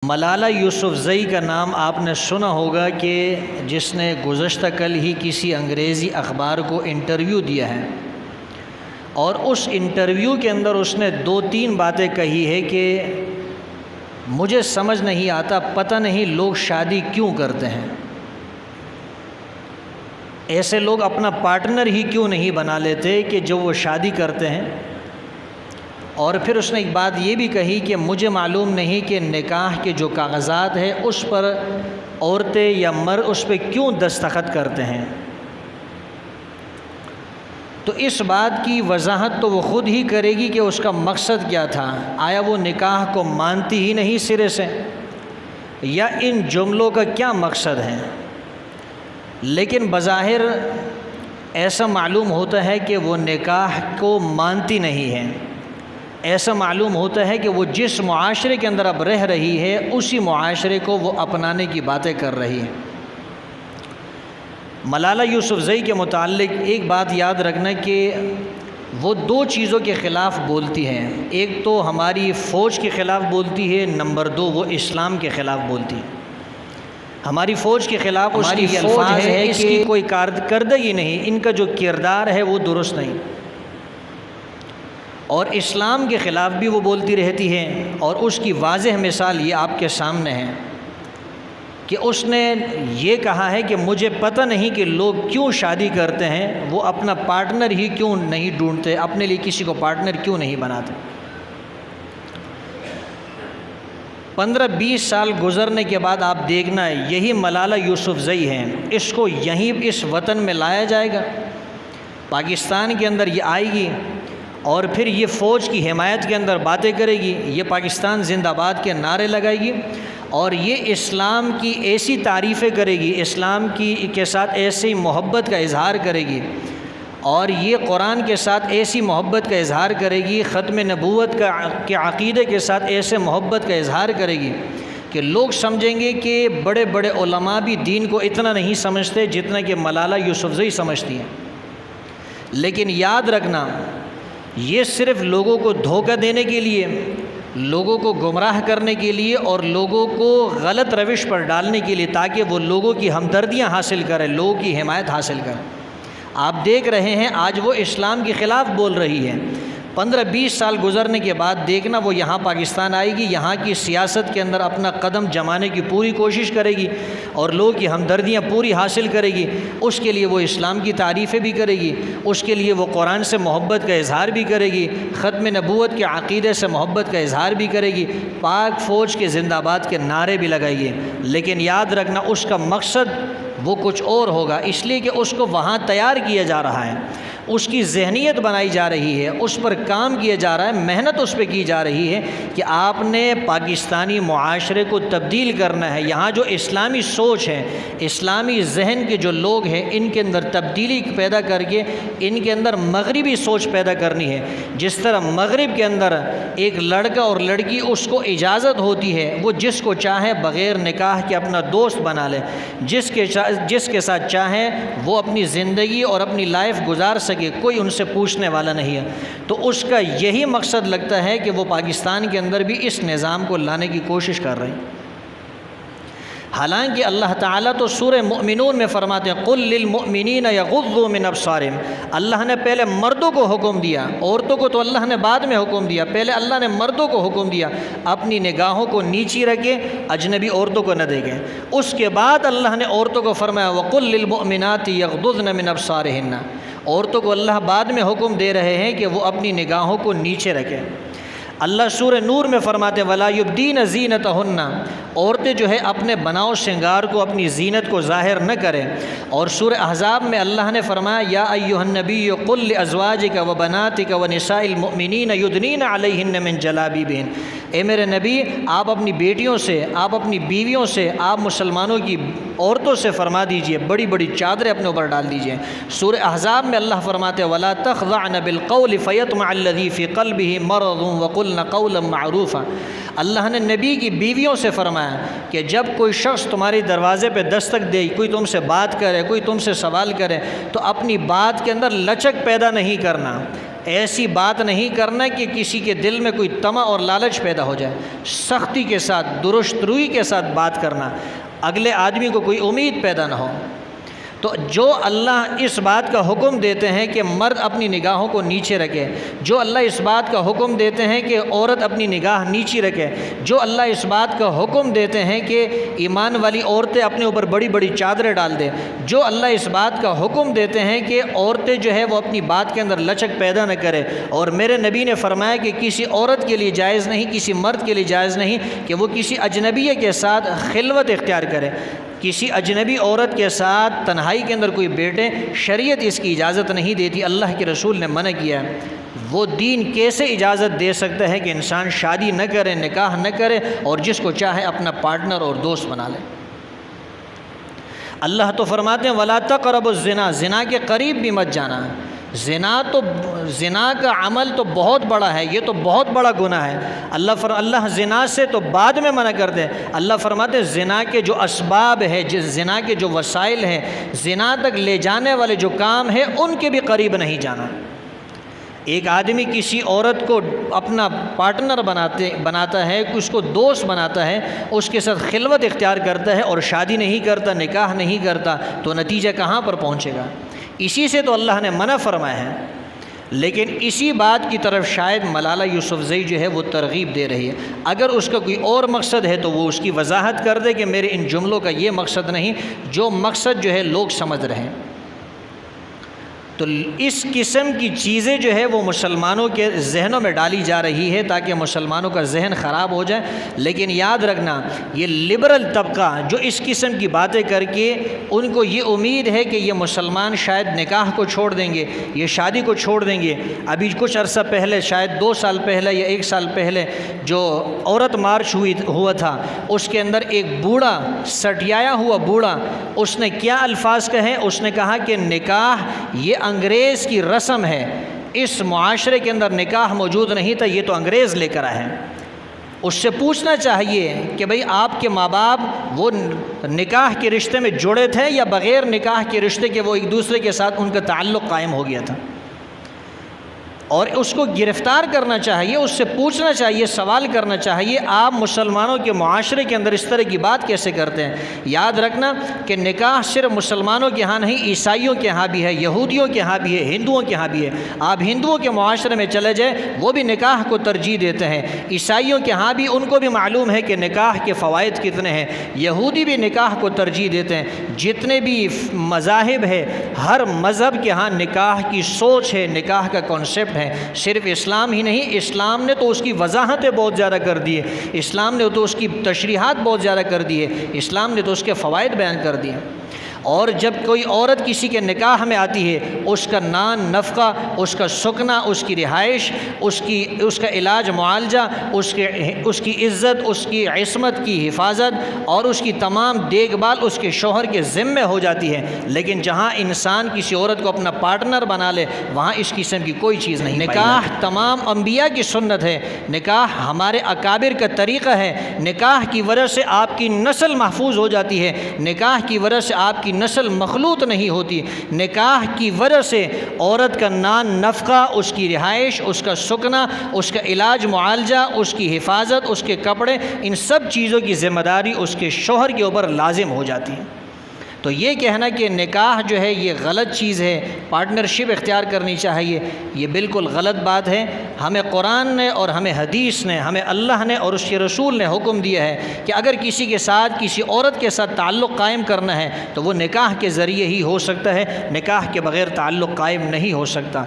ملالہ یوسفزئی کا نام آپ نے سنا ہوگا کہ جس نے گزشتہ کل ہی کسی انگریزی اخبار کو انٹرویو دیا ہے، اور اس انٹرویو کے اندر اس نے 2-3 باتیں کہی ہے کہ مجھے سمجھ نہیں آتا، پتہ نہیں لوگ شادی کیوں کرتے ہیں، ایسے لوگ اپنا پارٹنر ہی کیوں نہیں بنا لیتے کہ جو وہ شادی کرتے ہیں۔ اور پھر اس نے ایک بات یہ بھی کہی کہ مجھے معلوم نہیں کہ نکاح کے جو کاغذات ہیں اس پر عورتیں یا مرد اس پہ کیوں دستخط کرتے ہیں۔ تو اس بات کی وضاحت تو وہ خود ہی کرے گی کہ اس کا مقصد کیا تھا، آیا وہ نکاح کو مانتی ہی نہیں سرے سے، یا ان جملوں کا کیا مقصد ہے۔ لیکن بظاہر ایسا معلوم ہوتا ہے کہ وہ نکاح کو مانتی نہیں ہے، ایسا معلوم ہوتا ہے کہ وہ جس معاشرے کے اندر اب رہ رہی ہے اسی معاشرے کو وہ اپنانے کی باتیں کر رہی ہے۔ ملالہ یوسفزئی کے متعلق ایک بات یاد رکھنا کہ وہ 2 چیزوں کے خلاف بولتی ہیں، ایک تو ہماری فوج کے خلاف بولتی ہے، نمبر 2 وہ اسلام کے خلاف بولتی ہے۔ ہماری فوج کے خلاف اس کی الفاظ ہے کہ اس کی کوئی کارکردگی نہیں، ان کا جو کردار ہے وہ درست نہیں، اور اسلام کے خلاف بھی وہ بولتی رہتی ہے۔ اور اس کی واضح مثال یہ آپ کے سامنے ہے کہ اس نے یہ کہا ہے کہ مجھے پتہ نہیں کہ لوگ کیوں شادی کرتے ہیں، وہ اپنا پارٹنر ہی کیوں نہیں ڈھونڈتے، اپنے لیے کسی کو پارٹنر کیوں نہیں بناتے۔ 15-20 سال گزرنے کے بعد آپ دیکھنا ہے یہی ملالہ یوسفزئی ہیں، اس کو یہیں اس وطن میں لایا جائے گا، پاکستان کے اندر یہ آئے گی، اور پھر یہ فوج کی حمایت کے اندر باتیں کرے گی، یہ پاکستان زندہ باد کے نعرے لگائے گی، اور یہ اسلام کی ایسی تعریفیں کرے گی، اسلام کے ساتھ ایسی محبت کا اظہار کرے گی، اور یہ قرآن کے ساتھ ایسی محبت کا اظہار کرے گی، ختم نبوت کے عقیدے کے ساتھ ایسے محبت کا اظہار کرے گی کہ لوگ سمجھیں گے کہ بڑے بڑے علماء بھی دین کو اتنا نہیں سمجھتے جتنا کہ ملالہ یوسفزئی سمجھتی ہیں۔ لیکن یاد رکھنا یہ صرف لوگوں کو دھوکہ دینے کے لیے، لوگوں کو گمراہ کرنے کے لیے، اور لوگوں کو غلط روش پر ڈالنے کے لیے، تاکہ وہ لوگوں کی ہمدردیاں حاصل کریں، لوگوں کی حمایت حاصل کریں۔ آپ دیکھ رہے ہیں آج وہ اسلام کے خلاف بول رہی ہے، 15-20 سال گزرنے کے بعد دیکھنا وہ یہاں پاکستان آئے گی، یہاں کی سیاست کے اندر اپنا قدم جمانے کی پوری کوشش کرے گی، اور لوگوں کی ہمدردیاں پوری حاصل کرے گی، اس کے لیے وہ اسلام کی تعریفیں بھی کرے گی، اس کے لیے وہ قرآن سے محبت کا اظہار بھی کرے گی، ختم نبوت کے عقیدے سے محبت کا اظہار بھی کرے گی، پاک فوج کے زندہ باد کے نعرے بھی لگائے گی۔ لیکن یاد رکھنا اس کا مقصد وہ کچھ اور ہوگا، اس لیے کہ اس کو وہاں تیار کیا جا رہا ہے، اس کی ذہنیت بنائی جا رہی ہے، اس پر کام کیا جا رہا ہے، محنت اس پہ کی جا رہی ہے کہ آپ نے پاکستانی معاشرے کو تبدیل کرنا ہے، یہاں جو اسلامی سوچ ہے، اسلامی ذہن کے جو لوگ ہیں ان کے اندر تبدیلی پیدا کر کے ان کے اندر مغربی سوچ پیدا کرنی ہے۔ جس طرح مغرب کے اندر ایک لڑکا اور لڑکی اس کو اجازت ہوتی ہے وہ جس کو چاہے بغیر نکاح کے اپنا دوست بنا لے، جس کے ساتھ چاہیں وہ اپنی زندگی اور اپنی لائف گزار سکے، کوئی ان سے پوچھنے والا نہیں ہے۔ تو اس کا یہی مقصد لگتا ہے کہ وہ پاکستان کے اندر بھی اس نظام کو لانے کی کوشش کر رہے ہیں۔ حالانکہ اللہ تعالیٰ تو سورہ مؤمنون میں فرماتے ہیں قُل لِّلْمُؤْمِنِينَ يَغُضُّوا مِنْ أَبْصَارِهِمْ، اللہ نے پہلے مردوں کو حکم دیا، عورتوں کو تو اللہ نے بعد میں حکم دیا، پہلے اللہ نے مردوں کو حکم دیا اپنی نگاہوں کو نیچی رکھیں، اجنبی عورتوں کو نہ دیکھیں، اس کے بعد اللہ نے عورتوں کو فرمایا وَقُل لِّلْمُؤْمِنَاتِ يَغْضُضْنَ مِنْ أَبْصَارِهِنَّ، عورتوں کو اللہ بعد میں حکم دے رہے ہیں کہ وہ اپنی نگاہوں کو نیچے رکھیں۔ اللہ سورہ نور میں فرماتے وَلَا يُبْدِينَ زِينَتَهُنَّ، عورتیں جو ہے اپنے بناؤ شنگار کو، اپنی زینت کو ظاہر نہ کریں۔ اور سورہ احزاب میں اللہ نے فرمایا یا ایھا النبی قل لازواجک وبناتک ونساء المؤمنین یدنین علیہن من جلابیبہن، اے میرے نبی آپ اپنی بیٹیوں سے، آپ اپنی بیویوں سے، آپ مسلمانوں کی عورتوں سے فرما دیجئے بڑی بڑی چادریں اپنے اوپر ڈال دیجئے۔ سورہ احزاب میں اللہ فرماتے ولا تخضعن بالقول فیطمع الذی فی قلبہ مرض وقلن قولا معروفا، اللہ نے نبی کی بیویوں سے فرمایا کہ جب کوئی شخص تمہاری دروازے پہ دستک دے، کوئی تم سے بات کرے، کوئی تم سے سوال کرے، تو اپنی بات کے اندر لچک پیدا نہیں کرنا، ایسی بات نہیں کرنا کہ کسی کے دل میں کوئی طمع اور لالچ پیدا ہو جائے، سختی کے ساتھ، درست روئی کے ساتھ بات کرنا، اگلے آدمی کو کوئی امید پیدا نہ ہو۔ تو جو اللہ اس بات کا حکم دیتے ہیں کہ مرد اپنی نگاہوں کو نیچے رکھے، جو اللہ اس بات کا حکم دیتے ہیں کہ عورت اپنی نگاہ نیچی رکھے، جو اللہ اس بات کا حکم دیتے ہیں کہ ایمان والی عورتیں اپنے اوپر بڑی بڑی چادریں ڈال دیں، جو اللہ اس بات کا حکم دیتے ہیں کہ عورتیں جو ہے وہ اپنی بات کے اندر لچک پیدا نہ کرے، اور میرے نبی نے فرمایا کہ کسی عورت کے لیے جائز نہیں، کسی مرد کے لیے جائز نہیں کہ وہ کسی اجنبیہ کے ساتھ خلوت اختیار کرے، کسی اجنبی عورت کے ساتھ تنہائی کے اندر کوئی بیٹے، شریعت اس کی اجازت نہیں دیتی، اللہ کے رسول نے منع کیا ہے۔ وہ دین کیسے اجازت دے سکتا ہے کہ انسان شادی نہ کرے، نکاح نہ کرے اور جس کو چاہے اپنا پارٹنر اور دوست بنا لے؟ اللہ تو فرماتے ہیں وَلَا تَقْرَبُوا الزِّنَا، زنا کے قریب بھی مت جانا۔ زنا کا عمل تو بہت بڑا ہے، یہ تو بہت بڑا گناہ ہے۔ اللہ زنا سے تو بعد میں منع کر دے۔ اللہ فرماتے ہیں زنا کے جو اسباب ہے، زنا کے جو وسائل ہیں، زنا تک لے جانے والے جو کام ہیں، ان کے بھی قریب نہیں جانا۔ ایک آدمی کسی عورت کو اپنا پارٹنر بناتا ہے، اس کو دوست بناتا ہے، اس کے ساتھ خلوت اختیار کرتا ہے اور شادی نہیں کرتا، نکاح نہیں کرتا، تو نتیجہ کہاں پر پہنچے گا؟ اسی سے تو اللہ نے منع فرمایا ہے۔ لیکن اسی بات کی طرف شاید ملالہ یوسفزئی جو ہے وہ ترغیب دے رہی ہے۔ اگر اس کا کوئی اور مقصد ہے تو وہ اس کی وضاحت کر دے کہ میرے ان جملوں کا یہ مقصد نہیں، جو مقصد جو ہے لوگ سمجھ رہے ہیں۔ تو اس قسم کی چیزیں جو ہے وہ مسلمانوں کے ذہنوں میں ڈالی جا رہی ہے تاکہ مسلمانوں کا ذہن خراب ہو جائے۔ لیکن یاد رکھنا، یہ لبرل طبقہ جو اس قسم کی باتیں کر کے ان کو یہ امید ہے کہ یہ مسلمان شاید نکاح کو چھوڑ دیں گے، یہ شادی کو چھوڑ دیں گے۔ ابھی کچھ عرصہ پہلے، شاید 2 سال پہلے یا 1 سال پہلے، جو عورت مارچ ہوا تھا، اس کے اندر ایک بوڑھا، سٹیایا ہوا بوڑھا، اس نے کیا الفاظ کہے؟ اس نے کہا کہ نکاح یہ انگریز کی رسم ہے، اس معاشرے کے اندر نکاح موجود نہیں تھا، یہ تو انگریز لے کر آئے ہیں۔ اس سے پوچھنا چاہیے کہ بھئی آپ کے ماں باپ وہ نکاح کے رشتے میں جڑے تھے یا بغیر نکاح کے رشتے کے وہ ایک دوسرے کے ساتھ ان کا تعلق قائم ہو گیا تھا؟ اور اس کو گرفتار کرنا چاہیے، اس سے پوچھنا چاہیے، سوال کرنا چاہیے، آپ مسلمانوں کے معاشرے کے اندر اس طرح کی بات کیسے کرتے ہیں؟ یاد رکھنا کہ نکاح صرف مسلمانوں کے ہاں نہیں، عیسائیوں کے ہاں بھی ہے، یہودیوں کے ہاں بھی ہے، ہندوؤں کے ہاں بھی ہے۔ آپ ہندوؤں کے معاشرے میں چلے جائیں، وہ بھی نکاح کو ترجیح دیتے ہیں۔ عیسائیوں کے ہاں بھی ان کو بھی معلوم ہے کہ نکاح کے فوائد کتنے ہیں، یہودی بھی نکاح کو ترجیح دیتے ہیں۔ جتنے بھی مذاہب ہے، ہر مذہب کے ہاں نکاح کی سوچ ہے، نکاح کا کانسیپٹ ہے۔ صرف اسلام ہی نہیں، اسلام نے تو اس کی وضاحتیں بہت زیادہ کر دی ہے، اسلام نے تو اس کی تشریحات بہت زیادہ کر دی ہے، اسلام نے تو اس کے فوائد بیان کر دیے۔ اور جب کوئی عورت کسی کے نکاح میں آتی ہے، اس کا نان نفقہ، اس کا سکنا، اس کی رہائش، اس کا علاج معالجہ، اس کی عزت، اس کی عصمت کی حفاظت اور اس کی تمام دیکھ بھال اس کے شوہر کے ذمے ہو جاتی ہے۔ لیکن جہاں انسان کسی عورت کو اپنا پارٹنر بنا لے، وہاں اس قسم کی کوئی چیز نہیں۔ نکاح تمام انبیاء کی سنت ہے، نکاح ہمارے اکابر کا طریقہ ہے، نکاح کی وجہ سے آپ کی نسل محفوظ ہو جاتی ہے، نکاح کی وجہ سے آپ کی نسل مخلوط نہیں ہوتی، نکاح کی وجہ سے عورت کا نان نفقہ، اس کی رہائش، اس کا سکنا، اس کا علاج معالجہ، اس کی حفاظت، اس کے کپڑے، ان سب چیزوں کی ذمہ داری اس کے شوہر کے اوپر لازم ہو جاتی ہے۔ تو یہ کہنا کہ نکاح جو ہے یہ غلط چیز ہے، پارٹنرشپ اختیار کرنی چاہیے، یہ بالکل غلط بات ہے۔ ہمیں قرآن نے اور ہمیں حدیث نے، ہمیں اللہ نے اور اس کے رسول نے حکم دیا ہے کہ اگر کسی کے ساتھ، کسی عورت کے ساتھ تعلق قائم کرنا ہے تو وہ نکاح کے ذریعے ہی ہو سکتا ہے، نکاح کے بغیر تعلق قائم نہیں ہو سکتا۔